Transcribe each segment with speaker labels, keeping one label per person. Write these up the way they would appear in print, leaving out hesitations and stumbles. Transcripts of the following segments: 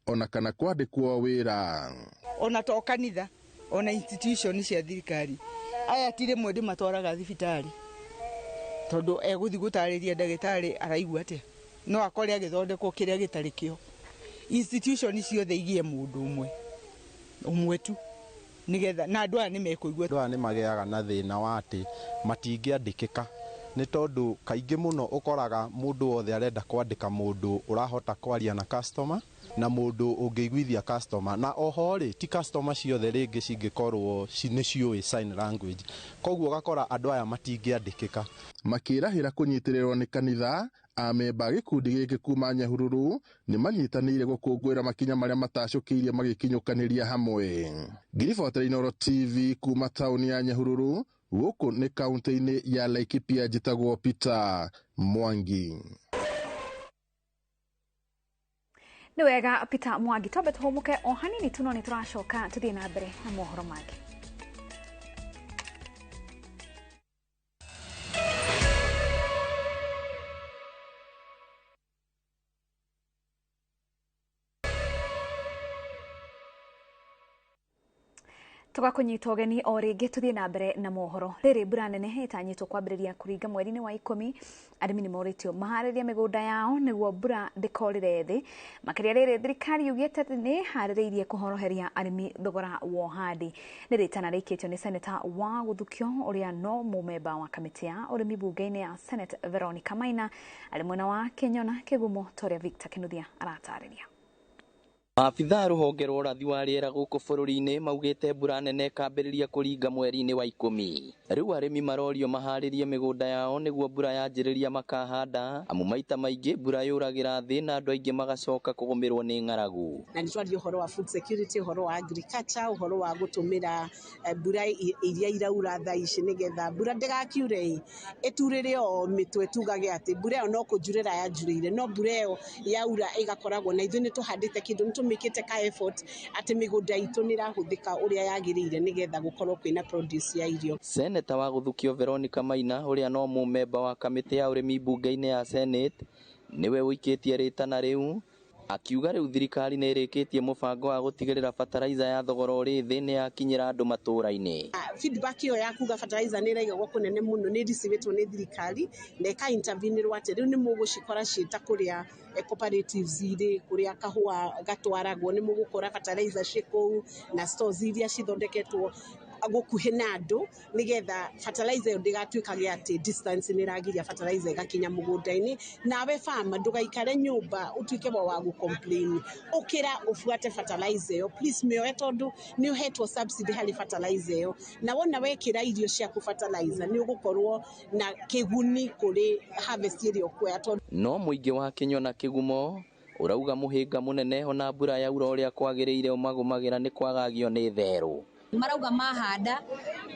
Speaker 1: ona kana kwandĩkwo wĩra.
Speaker 2: Ona to kanitha, ona institution cia thirikari. Aya tire mwende matwaraga thibitari. Tondu eguthi gutarĩria ndagĩtarĩ araigua atia. No akore agĩthondekwo kĩrĩa gĩtarĩ kĩo. Institution ciothe igie mũndũ ũmwe tu. Nigetha na andũ aya nĩmekũigua.
Speaker 3: Andũ aya nĩmagĩaga na thĩna wa atĩ matingĩandĩkĩka. Nĩ tondũ kaingĩ mũno ũkoraga mũndũ wothe arenda kwandĩka mũndũ ũrahota kwaria na customer na mũndũ ũngĩiguithia customer, na oho rĩ ti customer ciothe rĩngĩ cingĩkorwo nĩciũĩ sign language, koguo ũgakora andũ aya matingĩandĩkĩka.
Speaker 1: Makĩrahĩra kũnyitĩrĩrwo nĩ kanitha, amemba gĩkundi gĩkĩ kuma Nyahururu nĩmanyitanĩire gũkũngũĩra makinya marĩa matacũkĩirie magĩkinyũkanĩria hamwe. Ngiribotera Inooro TV kuma taũni ya Nyahururu, gũkũ nĩ kaunti-inĩ ya Laikipia, njĩtagwo Peter Mwangi.
Speaker 4: Nĩ wega Peter Mwangi, twambe tũhũmũke o hanini tu no nĩ tũracoka tũthiĩ na mbere na mohoro mangĩ. Tugakunyita ũgeni o rĩngĩ tũthiĩ na mbere na mohoro. Rĩrĩ mbura nene ĩtanyĩtwo kwambĩrĩria kũringa mweri-inĩ wa 10, arĩmi nĩmoritio maharĩrie mĩgũnda yao nĩguo mbura ndĩkorĩre thĩ. Makĩria rĩrĩ thirikari yugĩte atĩ nĩ harĩrĩirie kũhoroheria arĩmi thogora wa ũhandi. Nĩ rĩtana rĩikĩtio nĩ seneta wa Gũthukio ũrĩa no mũmemba wa kamĩtĩ ya ũrĩmi bunge-inĩ ya Senate Veronica Maina, arĩ mwena wa Kinyona Kĩgumo, Toria Victor Kinuthia aratarĩria.
Speaker 5: Maabitha rũhonge rwa ũrathi wa rĩera gũkũ bũrũri-inĩ maugĩte mbura nene ĩkambĩrĩria kũringa mweri-inĩ wa 10. Rĩu arĩmi marorio maharĩrie mĩgũnda yao nĩguo mbura yanjĩrĩria makahanda, amu maita maingĩ mbura yũragĩra thĩ na andũ aingĩ magacoka kũgũmĩrwo nĩ ng'aragu.
Speaker 6: Na nĩtwaria ũhoro wa food security, ũhoro wa agriculture, ũhoro wa gũtũmĩra mbura iria iraura thaa ici nĩgetha mbura ndĩgakiure ĩturĩre o mĩtwe tugage atĩ mbura ĩyo no kũnjurĩra yanjurĩire, no mbura ĩyo yaura ĩgakoragwo na ithuĩ nĩtũhandĩte kĩndũ mikite ka effort ati migunda itu nirahũthĩka ũrĩa yagĩrĩire nĩgetha gũkorwo kwĩna produce ya irio.
Speaker 5: Seneta wa Gũthukio Veronica Maina ũrĩa no mũmemba wa kamĩtĩ ya ũrĩmi bunge-inĩ ya Senate niwe wĩkĩtie rĩtana rĩu, akiuga rĩu thirikari nĩ ĩrĩkĩtie mũbango wa gũtigĩrĩra fertilizer ya thogora ũrĩ thĩ nĩ yakinyĩra andũ matũũra-inĩ.
Speaker 6: Feedback iyo ya kuga fertilizer nĩ ĩraigagwo kũnene mũno nĩ receivetwo nĩ thirikari na ĩka-intervenirwo atĩ rĩu nĩ mũgũcikora ciĩta kũrĩa cooperatives irĩ, kũrĩa kahũa gatwaragwo, nĩ mũgũkora fertilizer ciĩkũu na stores iria cithondeketwo gũkuhĩ na andũ nĩgetha fertilizer ndĩgatuĩkage atĩ distance nĩ ĩragiria fertilizer ĩgakinya mũgũnda-inĩ. Nawe farmer ndũgaikare nyũmba ũtuĩke wa gũcomplain, ũkĩra ũbuate fertilizer ĩyo, please mĩoe tondũ nĩ ũhetwo subsidy harĩ fertilizer ĩyo, na wona wekĩra irio ciaku fertilizer nĩ ũgũkorwo na kĩguni kũrĩ harvest ĩrĩa ũkuoya.
Speaker 5: No mũingĩ wa Kinyona Kĩgumo ũrauga mũhĩnga mũnene ona mbura yaura ũrĩa kwagĩrĩire ũmagũmagĩra nĩ kwagagio nĩ therũ.
Speaker 7: Marauga mahanda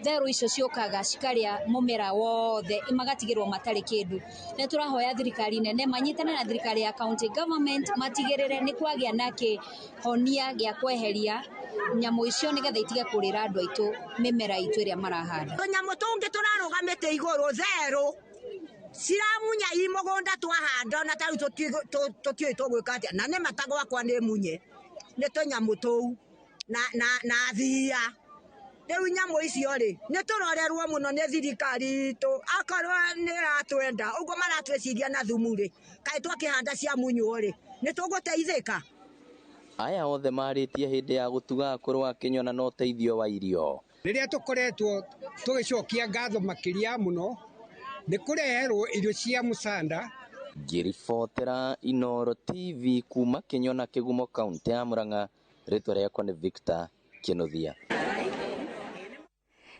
Speaker 7: therũ icio ciũkaga cikarĩa mũmera wothe magatigĩrwo matarĩ kĩndũ. Nĩ tũrahoya thirikari nene manyitane na thirikari ya county government matigĩrĩre nĩ kwagĩa na kĩhonia gĩa kweheria nyamũ icio nĩgetha itige kũrĩra andũ aitũ mĩmera itũ ĩrĩa marahanda.
Speaker 8: Nyamũ tũngĩ tũrarũgamĩte igũrũ therũ ciramunya i mũgũnda twahanda na tarĩ tũtiũĩ tũgwĩka atĩa, na nĩ matagwakwa nĩ munye nĩ tũnyamũ tũu na thia. Rĩu nyamũ icio rĩ nĩ tũrorerwo mũno nĩ thirikari itũ, akorwo nĩ ratwenda ũguo maratwĩciria na thumu rĩ, kaĩ twakĩhanda cia munywo rĩ nĩ tũgũteithĩka.
Speaker 5: Aya othe marĩtie hĩndĩ ya gũtuga akũrũ a Kinyona na ũteithio wa irio.
Speaker 9: Rĩrĩa tũkoretwo tũgĩcokia ngatho makĩria mũno nĩ kũreherwo irio cia mũcanda.
Speaker 5: Ngiribotera Inooro TV kuma Kinyona Kĩgumo, kaunti ya Murang'a, rĩtwa rĩakwa nĩ Victor Kinuthia.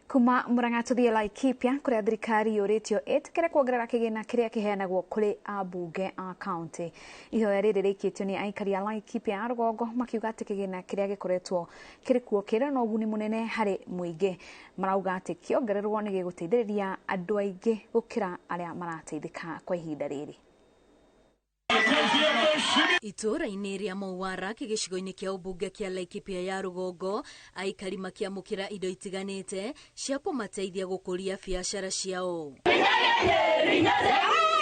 Speaker 4: Kuma Murang'a tũthiĩ Laikipia kũrĩa thirikari yũrĩtio ĩtĩkĩre kuongerera kĩgĩna kĩrĩa kĩheanagwo kũrĩ ambunge a kaunti. Ihoya rĩrĩ rĩikĩtio nĩ aikari a Laikipia ya rũgongo makiuga atĩ kĩgĩna kĩrĩa gĩkoretwo kĩrĩ kuo kĩrĩ na ũguni mũnene harĩ mũingĩ. Marauga atĩ kĩongererwo nĩ gĩgũteithĩrĩria andũ aingĩ gũkĩra arĩa marateithĩka kwa ihinda rĩrĩ.
Speaker 10: Itũra-inĩ rĩa Mwaura gĩcigo-inĩ kĩa ũmbunge kĩa Laikipia ya rũgongo, aikari makiamũkĩra indo itiganĩte cia kũmateithia gũkũria biacara ciao.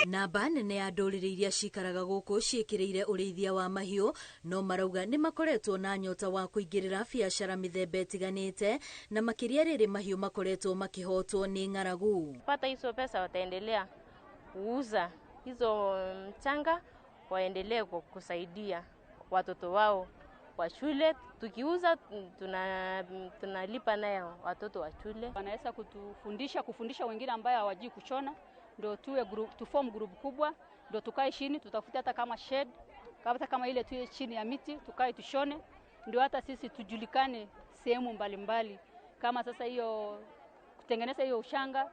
Speaker 10: Namba nene ya ndũrĩrĩ iria cikaraga gũkũ ciĩkĩrĩire ũrĩithia wa mahiũ no marauga nĩ makoretwo na nyota wa kũingĩrĩra biacara mĩthemba ĩtiganĩte na makĩria rĩrĩ mahiũ makoretwo makĩhotwo nĩ ng'aragu.
Speaker 11: Pata hizo pesa wataendelea kuuza hizo mchanga, waendelee kusaidia watoto wao wa shule. Tukiuza tunalipa nayo watoto wa shule.
Speaker 12: Wanaweza kufundisha wengine ambao hawajui kushona, ndio tu form group kubwa, ndio tukae chini tutafute hata kama shed, hata kama ile tu chini ya miti tukae tushone, ndio hata sisi tujulikane sehemu mbalimbali. Kama sasa hiyo kutengeneza hiyo ushanga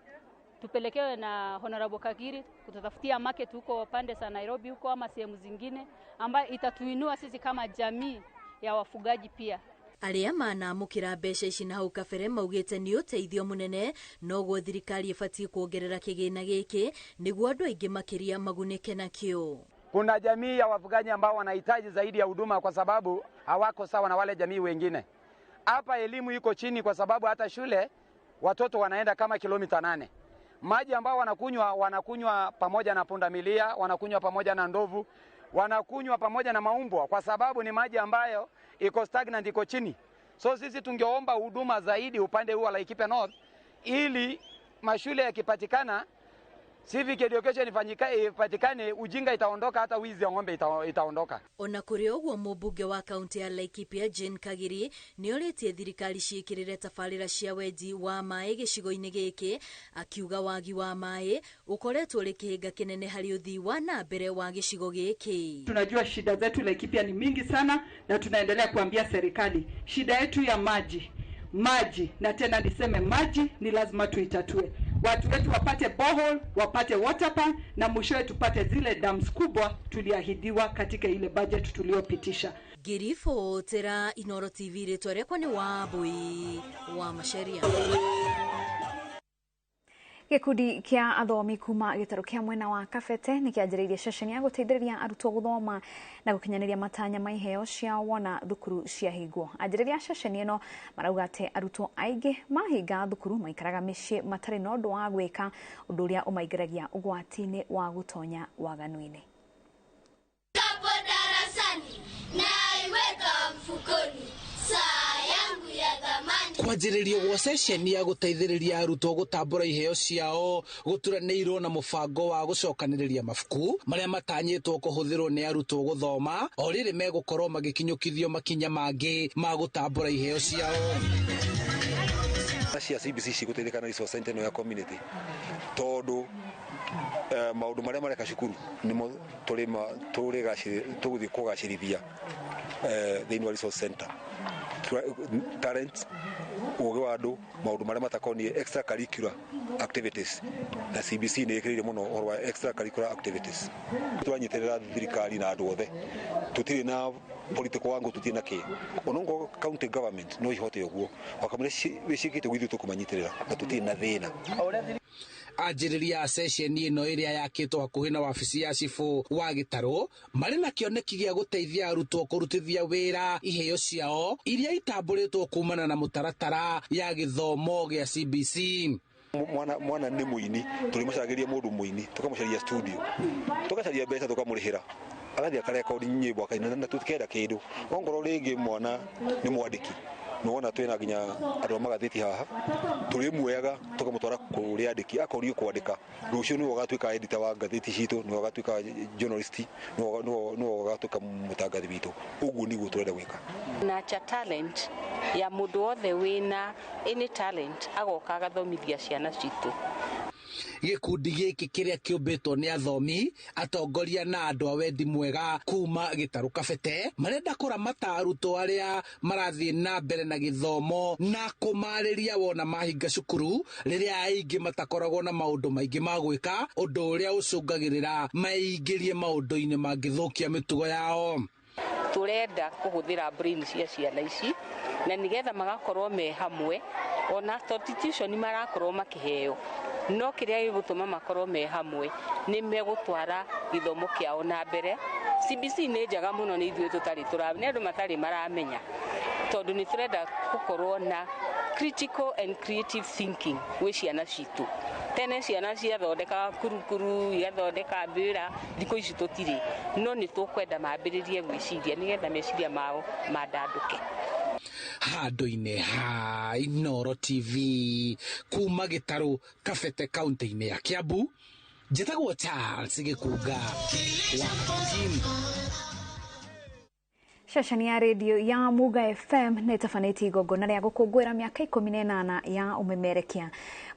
Speaker 12: tupelekewe na Honorable Kagiri kututafutia market huko pande za Nairobi huko ama sehemu zingine ambayo itatuinua sisi kama jamii ya wafugaji pia.
Speaker 10: Arĩa manamũkĩra mbeca ici na hau kabere maugĩte nĩ ũteithio mũnene noguo thirikari ĩbatiĩ kuongerera kĩgĩna gĩkĩ nĩguo andũ aingĩ makĩria magunĩke nakĩo.
Speaker 13: Kuna jamii ya wafugaji ambao wanahitaji zaidi ya huduma kwa sababu hawako sawa na wale jamii wengine. Hapa elimu iko chini kwa sababu hata shule watoto wanaenda kama kilomita 8. Maji ambao wanakunywa pamoja na pundamilia, wanakunywa pamoja na ndovu, wanakunywa pamoja na maumbwa kwa sababu ni maji ambayo iko stagnant, iko chini. So sisi tungeomba huduma zaidi upande huu wa Laikipia North ili mashule yakipatikana, civic education ipatikane, ujinga itaondoka, hata wizi wa ng'ombe itaondoka.
Speaker 10: Ona kũrĩ ũguo mũmbunge wa kaunti ya Laikipia Jane Kagiri nĩ orĩtie thirikari ciĩkĩrĩre tabarĩra cia wenji wa maĩ gĩcigo-inĩ gĩkĩ, akiuga wagi wa maĩ ũkoretwo ũrĩ kĩhĩnga kĩnene harĩ ũthii wa na mbere wa gĩcigo gĩkĩ.
Speaker 14: Tunajua shida zetu Laikipia ni mingi sana na tunaendelea kuambia serikali shida yetu ya maji na tena niseme maji ni lazima tuitatue. Watu wetu wapate borehole, wapate water pan na mwishowe tupate zile dams kubwa tuliahidiwa katika ile budget tuliopitisha.
Speaker 10: Girifo tera Inooro TV rĩtwa rĩakwa nĩ Wambui wa Macharia.
Speaker 4: Gĩkundi kĩa athomi kuma gĩtarũ kĩa mwena wa Kabete nĩ kĩanjĩrĩirie ceceni ya gũteithĩrĩria arutwo gũthoma na gũkinyanĩria matanya ma iheo cia wona thukuru ciahingwo. Anjĩrĩria ceceni ĩno marauga atĩ arutwo aingĩ mahinga thukuru maikaraga mĩciĩ matarĩ na ũndũ wa gwĩka, ũndũ ũrĩa ũmaingĩragia ũgwati-inĩ wa gũtonya waganu-inĩ.
Speaker 15: Kapo darasani na iweka mfukoni saa yangu ya thamani.
Speaker 16: Kwanjĩrĩrio gwa ceceni ya gũteithĩrĩria arutwo gũtambũra iheo ciao gũturanĩirwo na mũbango wa gũcokanĩrĩria mabuku marĩa matanyĩtwo kũhũthĩrwo nĩ arutwo gũthoma o rĩrĩ megũkorwo magĩkinyũkithio makinya mangĩ ma gũtambũra iheo ciao.
Speaker 17: Cia CBC cigũteithĩka na resource center ya community tondũ maũndũ marĩa mareka cukuru nĩmo tũgũthiĩ kũgacĩrithia thĩinĩ wa resource center. Talent, ũgĩ wa andũ, maũndũ marĩa matakoniĩ extracurricular activities na CBC nĩ ĩkĩrĩire mũno ũhoro wa extracurricular activities. Tũranyitĩrĩra thirikari na andũ othe, tũtirĩ na political wangu, tũtirĩ na kĩ onongo county government no ihote ũguo wakamũrĩ wĩcikĩte gwithu tũkũmanyitĩrĩra na tũtirĩ na thĩna.
Speaker 16: Anjĩrĩria ceceni ĩno ĩrĩa yakĩtwo hakuhĩ na wabici ya cibũ wa gĩtarũ marĩ na kĩoneki gĩa gũteithia arutwo kũrutithia wĩra iheo ciao iria itambũrĩtwo kumana na mũtaratara ya gĩthomo gĩa CBC.
Speaker 17: Mwana nĩ mũini, tũrĩmũcagĩria mũndũ mũini, tũkamũcaria studio, tũgacaria mbeca tũkamũrĩhĩra agathii akarekodi nyĩmbo akaina na tũtikenda kĩndũ. Ongorwo rĩngĩ mwana nĩ mwandĩki nona twĩna nginya andũ magathĩti haha tũrĩmuoyaga tũkamũtwara kũrĩ andĩki akorio kwandĩka rũciũ nĩwe ũgatuĩka editor wa ngathĩti citũ, nĩwe ũgatuĩka journalist, nĩwe ũgatuĩka mũtangathi witũ. Ũguo nĩguo tũrenda gwĩka.
Speaker 18: Nacha talent ya mũndũ wothe wĩna any talent agoka agathomithia ciana citũ.
Speaker 16: Gĩkundi gĩkĩ kĩrĩa kĩũmbĩtwo nĩ athomi, atongoria na andũ a wendi mwega kuma gĩtarũ Kabete marenda kũramata arutwo arĩa marathiĩ na mbere na gĩthomo na kũmarĩria wona mahinga cukuru rĩrĩa aingĩ matakoragwo na maũndũ maingĩ ma gwĩka, ũndũ ũrĩa ũcũngagĩrĩra meingĩrie maũndũ-inĩ mangĩthũkia mĩtugo yao.
Speaker 18: Tũrenda kũhũthĩra brain cia ciana ici na nĩgetha magakorwo me hamwe, ona institution marakorwo makĩheo no kĩrĩa gĩgũtũma makorwo me hamwe nĩ megũtwara gĩthomo kĩao na mbere. CBC nĩ njega mũno nĩ ithuĩ tũtarĩ nĩ andũ matarĩ maramenya, tondũ nĩ tũrenda gũkorwo na critical and creative thinking gwĩ ciana citũ. Tene ciana ciathondeka kurukuru, igathondeka mbĩra, thikũ ici tũtirĩ. No nĩ tũkwenda mambĩrĩrie gwĩciria nĩgetha meciria mao mandandũke.
Speaker 16: Handũ-inĩ ha Inooro TV kuma Gĩtarũ Kabete kaunti-inĩ ya Kiambu, njĩtagwo Charles Gĩkunga wa Team.
Speaker 4: Ceceni ya redio ya Muga FM nĩ tafanĩtie igongona rĩa gũkũngũĩra mĩaka 18 ya umemerekia.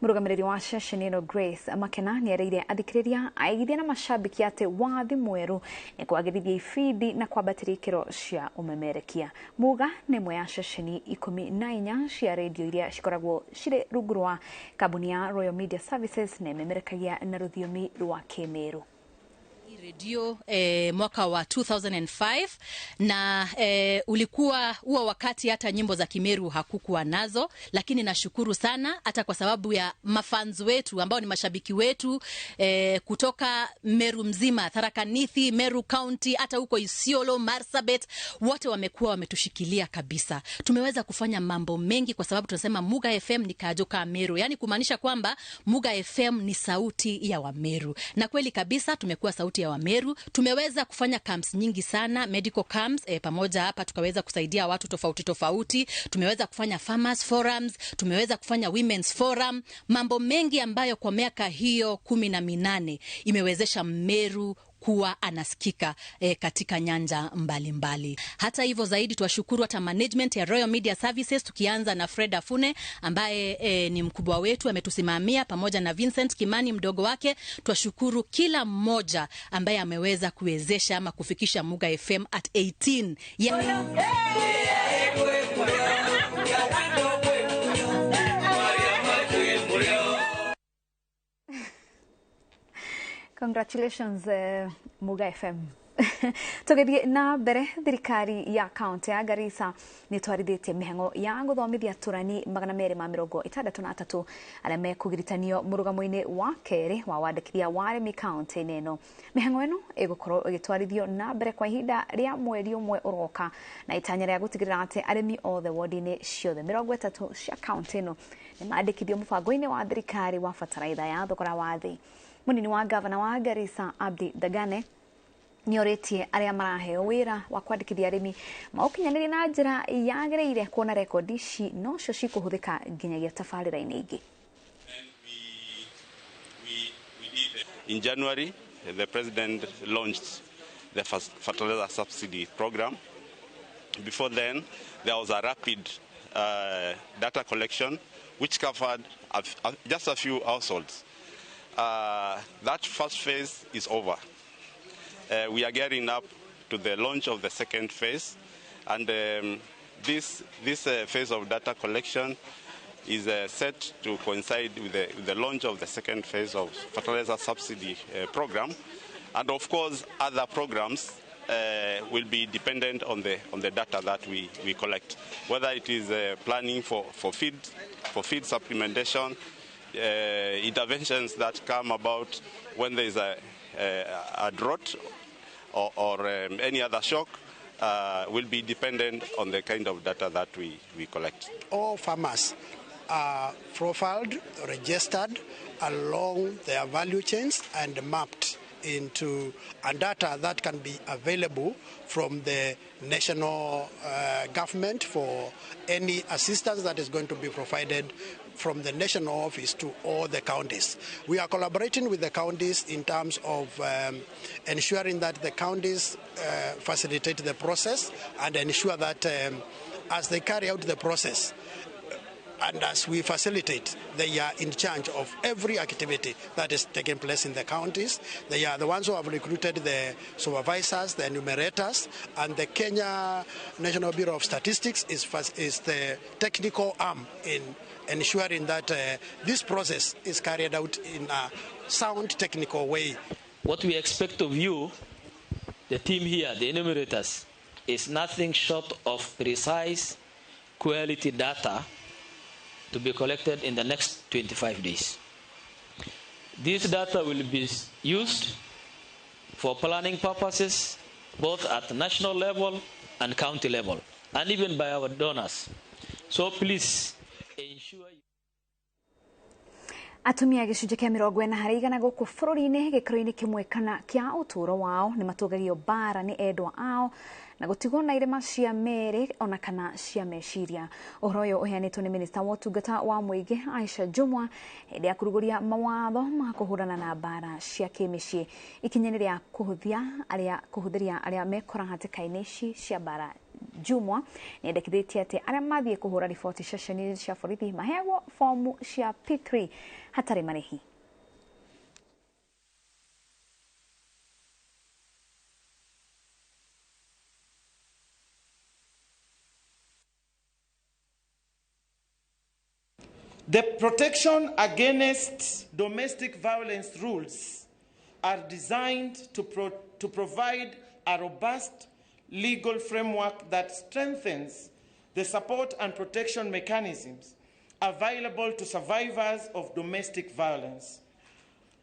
Speaker 4: Mũrũgamĩrĩri wa ceceni ĩno Grace Makena nĩ erĩire athikĩrĩria aigithia na macambĩki atĩ wathi mwerũ nĩ kwagĩrithia ibindi na kwambatĩria ikĩro cia umemerekia. Muga nĩ ĩmwe ya ceceni 14 cia redio iria cikoragwo cirĩ rungu rwa kambuni ya Royal Media Services na imemerekagia na rũthiomi rwa Kĩmĩrũ.
Speaker 19: Radio mwaka wa 2005 na ulikuwa huo wakati hata nyimbo za Kimeru hakukuwa nazo, lakini nashukuru sana hata kwa sababu ya mafans wetu ambao ni mashabiki wetu kutoka Meru mzima, Tharaka Nithi, Meru County, hata huko Isiolo, Marsabit, wote wamekuwa wametushikilia kabisa. Tumeweza kufanya mambo mengi kwa sababu tunasema Muga FM ni kajoka Meru, yani kumaanisha kwamba Muga FM ni sauti ya Wameru, na kweli kabisa tumekuwa sauti ya Wameru. Tumeweza kufanya camps nyingi sana, medical camps pamoja hapa tukaweza kusaidia watu tofauti tofauti. Tumeweza kufanya farmers forums, tumeweza kufanya women's forum, mambo mengi ambayo kwa miaka hiyo 18 imewezesha Meru kuwa anasikika katika nyanja mbalimbali mbali. Hata hivyo zaidi tuwashukuru hata management ya Royal Media Services, tukianza na Fred Afune ambaye ni mkubwa wetu, ametusimamia pamoja na Vincent Kimani mdogo wake. Tuwashukuru kila mmoja ambaye ameweza kuwezesha ama kufikisha Muga FM at 18.
Speaker 4: Congratulations Muga FM. Tũgĩthiĩ na mbere, thirikari ya kaunti ya Garissa nĩ twarithĩtie mĩhang'o ya gũthomithia tũrani 263 arĩa mekũgiritanio mũrũgamo-inĩ wa kerĩ wa wandĩkithia wa arĩmi kaunti-inĩ ĩno. Mĩhang'o ĩno ĩgũkorwo ĩgĩtwarithio na mbere kwa ihinda rĩa mweri ũmwe ũroka, na itanya rĩa gũtigĩrĩra atĩ arĩmi othe wodi-inĩ ciothe 30 cia kaunti ĩno nĩ mandĩkithio mũbango-inĩ wa thirikari wa bataraitha ya thogora wa thĩ. Mũnini wa gavana wa Garissa Abdi Dagane nĩ orĩtie arĩa maraheo wĩra wa kwandĩkithia arĩmi maũkinyanĩrie na njĩra yagĩrĩire kuona rekondi ici nocio cikũhũthĩka nginyagia tabarĩra-inĩ ingĩ.
Speaker 20: In January, the president launched the fertilizer subsidy program. Before then, there was a rapid data collection which covered just a few households. That first phase is over. We are gearing up to the launch of the second phase, and this phase of data collection is set to coincide with the launch of the second phase of fertilizer subsidy program, and of course other programs will be dependent on the data that we collect, whether it is planning for feed supplementation, interventions that come about when there is a drought or any other shock will be dependent on the kind of data that we collect.
Speaker 21: All farmers are profiled, registered along their value chains and mapped into data that can be available from the national government for any assistance that is going to be provided from the national office to all the counties. We are collaborating with the counties in terms of ensuring that the counties facilitate the process and ensure that as they carry out the process and as we facilitate, they are in charge of every activity that is taking place in the counties. They are the ones who have recruited the supervisors, the enumerators, and the Kenya National Bureau of Statistics is the technical arm in ensuring that this process is carried out in a sound technical way.
Speaker 22: What we expect of you, the team here, the enumerators, is nothing short of precise quality data to be collected in the next 25 days. This data will be used for planning purposes, both at national level and county level, and even by our donors. So please, ensure
Speaker 4: Atumia gicunjĩ kĩa 40% gũkũ bũrũri-inĩ gĩkĩro-inĩ kĩmwe kana kĩa ũtũũro wao nĩ matũgagio bara nĩ endwa ao na gũtigwo na irema cia mĩĩrĩ ona kana cia meciria. Ũhoro ũyũ ũheanĩtwo nĩ Minista wa Ũtungata wa Mũingĩ Aisha Jumwa hĩndĩ ya kũrugũria mawatho ma kũhũrana na bara cia kĩmĩciĩ. Ikinya nĩ rĩa kũhũthĩria arĩa mekora hatĩka-inĩ ici cia bara. Jumwa nĩ endekithĩtie atĩ arĩa mathiĩ kũhũra riboti ceceni cia borithi maheagwo fomu cia P3 hatarĩ marĩhi.
Speaker 2: The protection against domestic violence rules are designed to provide a robust legal framework that strengthens the support and protection mechanisms available to survivors of domestic violence.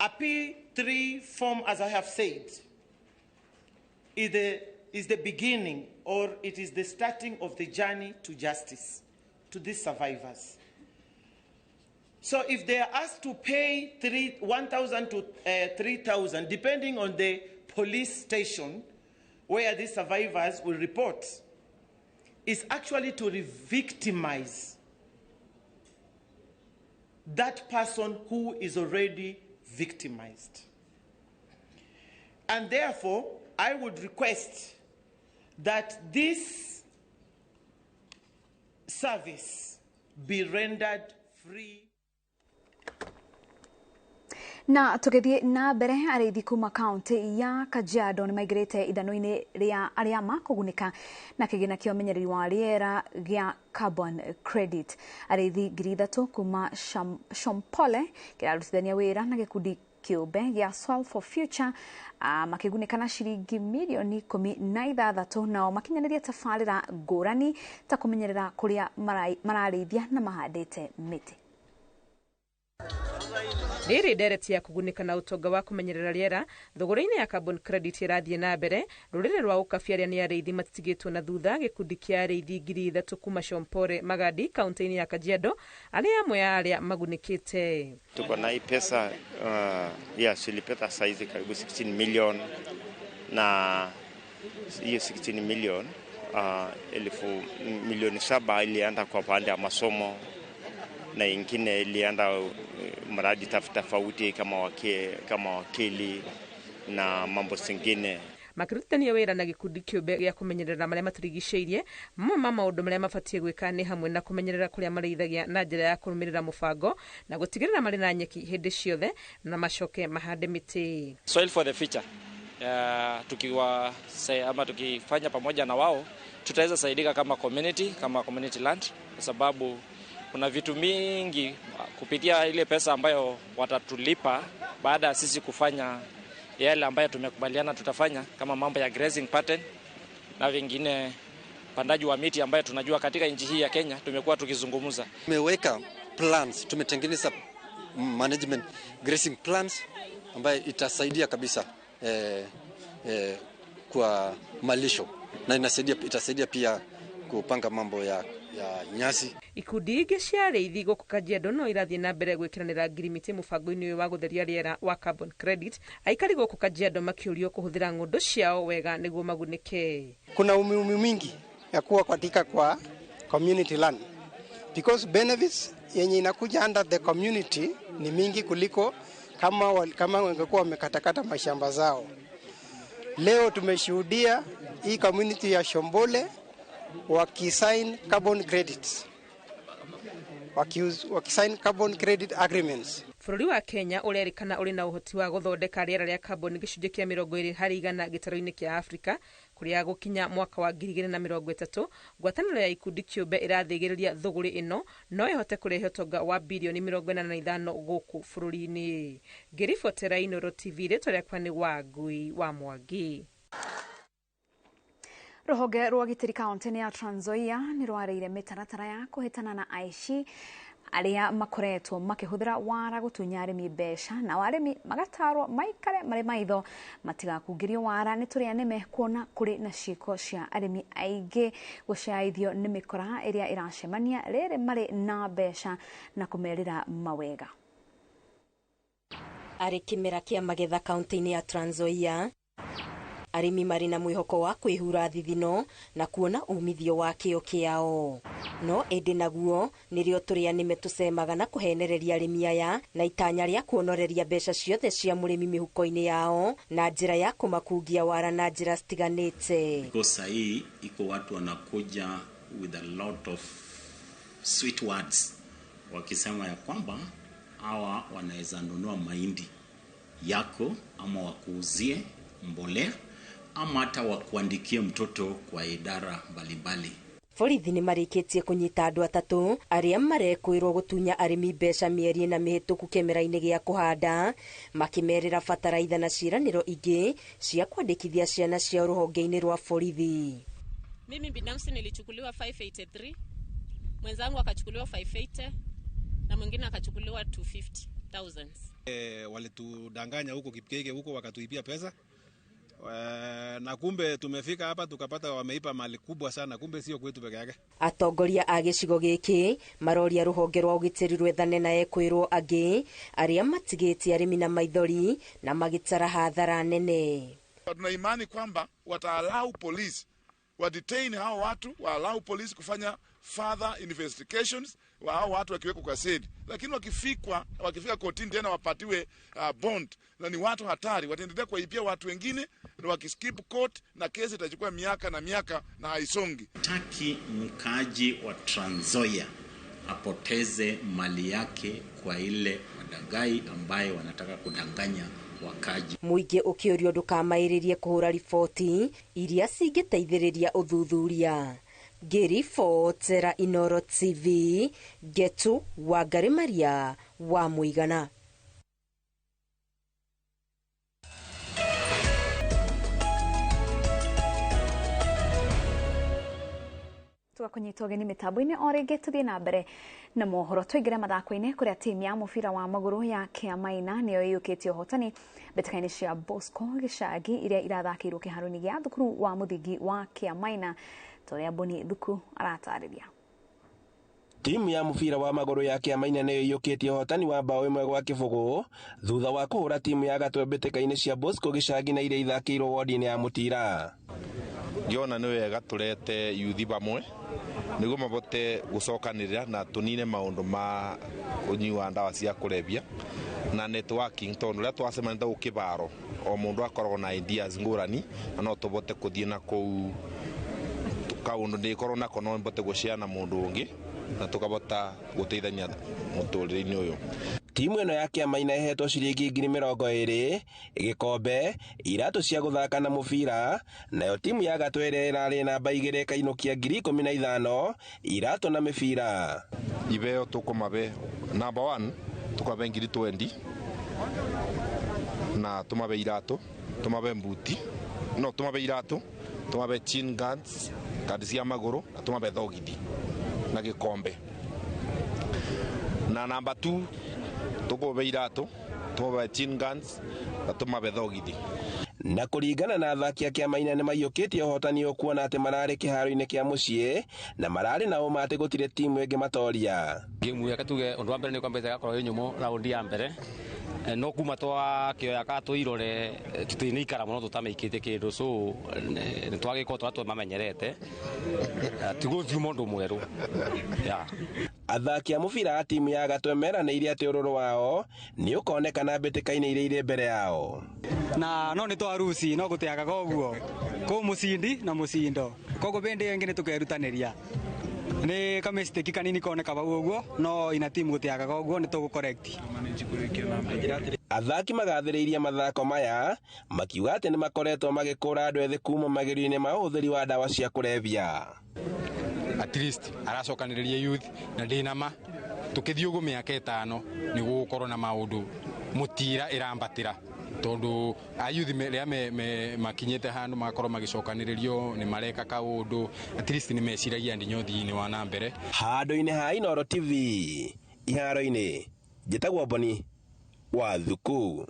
Speaker 2: A P3 form, as I have said, is the beginning, or it is the starting of the journey to justice to these survivors. So if they are asked to pay 1,000 to 3,000, depending on the police station where these survivors will report, is actually to re-victimize that person who is already victimized. And therefore, I would request that this service be rendered free.
Speaker 4: Na tũgĩthiĩ na mbere arĩithi kuma kaunti ya Kajiado nĩ maigĩrĩte ithano-inĩ rĩa arĩa makũgunĩka na kĩgĩna kĩa ũmenyereri wa rĩera gĩa carbon credit. Arĩithi 3,000 kuma Shompole kĩrarutithania wĩra na gĩkundi kĩũmbe gĩa Solve for Future makĩgunĩka na ciringi milioni 16 nao makinyanĩria tabarĩra ngũrani ta kũmenyerera kũrĩa mararĩithia na mahandĩte mĩtĩ.
Speaker 3: Rĩrĩ ndereti ya kũgunĩka na ũtonga wa kũmenyerera rĩera thogora-inĩ ya carbon credit ĩrathiĩ na mbere. Rũrĩrĩ rwa ũkabi arĩa nĩ arĩithi matitigĩtwo na thutha. Gĩkundi kĩa arĩithi 3,000 kuma Shompore Magadi kaunti-inĩ ya Kajiado arĩa amwe ya arĩa magunĩkĩte.
Speaker 23: Tuko na hii pesa tulipata saizi karibu 16 million, na hiyo 16 million milioni 7 ilienda kwa pande ya masomo na ingine ilienda mradi tofauti kama wakili na mambo singine.
Speaker 3: Makirutithania wĩra na gĩkundi kĩũmbe gĩa kũmenyerera marĩa maturigicĩirie. Mamwe ma maũndũ marĩa mabatiĩ gwĩka nĩ hamwe na kũmenyerera kũrĩa marĩithagia na njĩra ya kũrũmĩrĩra mũbango na gũtigĩrĩra marĩ na nyeki hĩndĩ ciothe na macoke mahande mĩtĩ.
Speaker 24: Soil for the future. Tukifanya pamoja na wao tutaweza saidika kama community land, kwa sababu kuna vitu mingi kupitia ile pesa ambayo watatulipa baada ya sisi kufanya yale ambayo tumekubaliana tutafanya, kama mambo ya grazing pattern na vingine pandaji wa miti ambayo tunajua katika nchi hii ya Kenya tumekuwa tukizungumza.
Speaker 25: Tumeweka plans, tumetengeneza management grazing plans ambayo itasaidia kabisa kwa malisho na itasaidia pia kupanga mambo ya nyasi.
Speaker 3: Ikundi ingĩ cia arĩithi gũkũ Kajiado no irathiĩ na mbere gwĩkĩranĩra ngirimiti mũbango-inĩ ũyũ wa gũtheria rĩera wa carbon credit. Aikari gũkũ Kajiado makĩũrio kũhũthĩra ng'ũndũ ciao wega nĩguo magunĩke.
Speaker 26: Kuna umuhimu mingi ya kuwa katika kwa community land because benefits yenye inakuja under the community ni mingi kuliko kama wangekuwa wamekatakata mashamba zao. Leo tumeshuhudia hii community ya Shombole wakisign carbon credits, wakisign carbon credit agreements.
Speaker 3: Bũrũri wa Kenya ũrerĩkana ũrĩ na ũhoti wa gũthondeka rĩera rĩa carbon gĩcunjĩ kĩa 20% gĩtarũ-inĩ kĩa Afrika kũrĩa gũkinya mwaka wa 2030. Ngwatanĩro ya ikundi kĩũmbe ĩrathĩgĩrĩria thũgũrĩ ĩno no ĩhote kũrehe ũtonga wa bilioni 45 gũkũ bũrũri-inĩ. Ngĩribotera Inooro TV, rĩtwa rĩakwa nĩ Wangui wa Mwangi. Rũhonge rwa gĩtĩri kaunti-inĩ ya Trans Nzoia nĩ rwarĩire mĩtaratara ya kũhĩtana na aici
Speaker 4: aria makoretwo makihuthira wara gutunya arimi mbeca na arimi magatarwo maikare mari maitho matigakungirio wara ni turia nime kuona kuri na ciiko cia arimi aingi gucaithio ni mikora iria iracemania riri mari na mbeca na kumerira mawega.
Speaker 10: Arĩ kĩmera kĩa magetha kaunti-inĩ ya Trans Nzoia, arĩmi marĩ na mwĩhoko wa kwĩhura thithino na kuona umithio wa kĩo kĩao. No ĩndĩ naguo nĩrĩo tũrĩa nĩme tũcemaga na kũhenereria arĩmi aya na itanya rĩa kuonoreria mbeca ciothe cia mũrĩmi mĩhuko-inĩ yao na njĩra ya kũmakungia wara na njĩra citiganĩte.
Speaker 1: Kosa hii iko watu wanakuja with a lot of sweet words wakisema ya kwamba hawa wanaweza nunua mahindi yako ama wakuuzie mbolea ama hata wakuandikie mtoto kwa idara mbalimbali.
Speaker 10: Borithi nĩ marĩkĩtie kũnyita andũ atatũ arĩa marekwĩrwo gũtunya arĩmi mbeca mĩeri na mĩhĩtũku kĩmera-inĩ gĩa kũhanda makĩmerĩra bataraitha na ciĩranĩro ingĩ cia kwandĩkithia ciana cia rũhonge-inĩ rwa borithi.
Speaker 5: Mimi binafsi nilichukuliwa 583, mwenzangu akachukuliwa 580 na mwingine akachukuliwa 250,000.
Speaker 6: Walitudanganya huko Kipkeke huko wakatuibia pesa. Na kumbe tumefika hapa tukapata wameipa mali kubwa sana, kumbe sio kwetu peke yake.
Speaker 10: Atongoria a gĩcigo gĩkĩ maroria rũhonge rwa ũgitĩri rwethane na ekwĩrwo angĩ arĩa matigĩtie arĩmi na maithori na magĩtara hadhara nene.
Speaker 7: Tuna imani kwamba wataalau polisi wadetain hao watu, waalau polisi kufanya further investigations wa hao watu wakiwekwa kwa sedi, lakini wakifika kotini tena wapatiwe bond, na ni watu hatari, wataendelea kuwaibia watu wengine na wakiskip court na kesi itachukua miaka na miaka na haisongi.
Speaker 1: Taki mkaji wa Trans Nzoia apoteze mali yake kwa ile madagai ambayo wanataka kudanganya wakaji.
Speaker 10: Muingĩ ũkĩũrio ndũkamaĩrĩrie kũhũra riboti iria cingĩteithĩrĩria ũthuthuria. Ngĩribotera Inooro TV, Getu Wangari Maria wa Mũigana.
Speaker 4: Tugakunyita ũgeni mitambo-inĩ o rĩngĩ tũthiĩ na mbere na mohoro tũingĩre mathako-inĩ kũrĩa timu ya mũbira wa magũrũ ya Kĩamaina nĩyo ĩiyũkĩtie ũhotani mbĩtĩka-inĩ cia Bosco Gĩcagi iria irathakĩirwo kĩharo-inĩ gĩa thukuru wa mũthingi wa Kĩamaina tũrĩa Boni Thuku aratarĩria.
Speaker 8: Timu ya mũbira wa magũrũ ya Kĩamaina nĩyo ĩiyũkĩtie ũhotani wa bao ĩmwe gwa kĩbũgũ thutha wa kũhũra timu ya Gatwe mbĩtĩka-inĩ cia Bosco Gĩcagi na iria ithakĩirwo wodi-inĩ ya Mũtira.
Speaker 9: Ngiona nĩ wega tũrete yuthi bamwe nĩguo mabote gũcokanĩrĩra na tũnine maũndũ ma ũnyui ndawa cia kũrebia na networking, tondũ rĩrĩa twacemanĩte gũkĩbaro o mũndũ akoragwo na ideas ngũrani na no tũbote kũthiĩ na kũu kaũndũ ndĩkorwo nako no mbote gũshare na mũndũ ũngĩ na tũkabota gũteithania mũtũrĩre-inĩ ũyũ.
Speaker 8: Timu ĩno ya Kĩamaina ĩhetwo ciringi 20,000 gĩkombe, iratũ cia gũthaka na mũbira, nayo timu ya Gatwe ĩrĩa ĩrarĩ namba 2 ĩkainũkia 15,000 iratũ na mĩbira.
Speaker 9: Ibeo tũkũmabe number 1 tũkabe 20,000 na tũmabe iratũ, tũmabe mbuti, no tũmabe iratũ, tũmabe chin guards, kadi cia magũrũ na tũmabe thogithi na gĩkombe. Na number 2 tukobe iratũ, tumabe chin guns na tumabe thogithi.
Speaker 8: Na kũringana na athaki a Kĩamaina nĩ maiyũkĩtie ũhotani ũkuona atĩ mararĩ kĩharo-inĩ kĩa mũciĩ na mararĩ na ũma atĩ gũtirĩ timu ĩngĩ matoria.
Speaker 27: Game ya katuge ũndũ wa mbere nĩ kwambĩte gakorwo ĩ nyũmũ raundi ya mbere no kuma twakĩoya katũirore tũtinĩikara mũno tũtamĩikĩte kĩndũ, so nĩ twagĩkorwo tũratũ mamenyerete tigũthiĩ mũndũ mwerũ.
Speaker 8: Athaki a mũbira a timu ya Gatwe meranĩire atĩ ũrũrũ wao nĩ ũkonekana mbĩtĩka-inĩ iria irĩ mbere yao.
Speaker 28: Na no nĩ twaruci no gũteaga koguo kũ mũcindi na mũcindo, koguo bĩndĩ ĩngĩ nĩ tũkerutanĩria nĩ kamĩstĩki kanini koneka bau ũguo, no ina timu gũteaga koguo nĩ tũgũcorrect.
Speaker 8: Athaki magathĩrĩirie mathako maya makiuga atĩ nĩ makoretwo magĩkũra andũ ethĩ kuma magerio-inĩ ma ũhũthĩri wa ndawa cia kũrebia.
Speaker 28: At least aracokanĩrĩria youth na ndĩnama tũkĩthiĩ ũguo mĩaka 5 nĩ gũgũkorwo na maũndũ mũtira ĩrambatĩra, tondu ayuthi rĩa makinyĩte handũ makorwo magicokanĩrĩrio nĩ mareka kaũndũ, at least nĩ meciragia ndinyo thiinĩ wa na mbere.
Speaker 8: Handũ-inĩ ha Inooro TV, iharo-inĩ njĩtagwo Boni wa Thuku.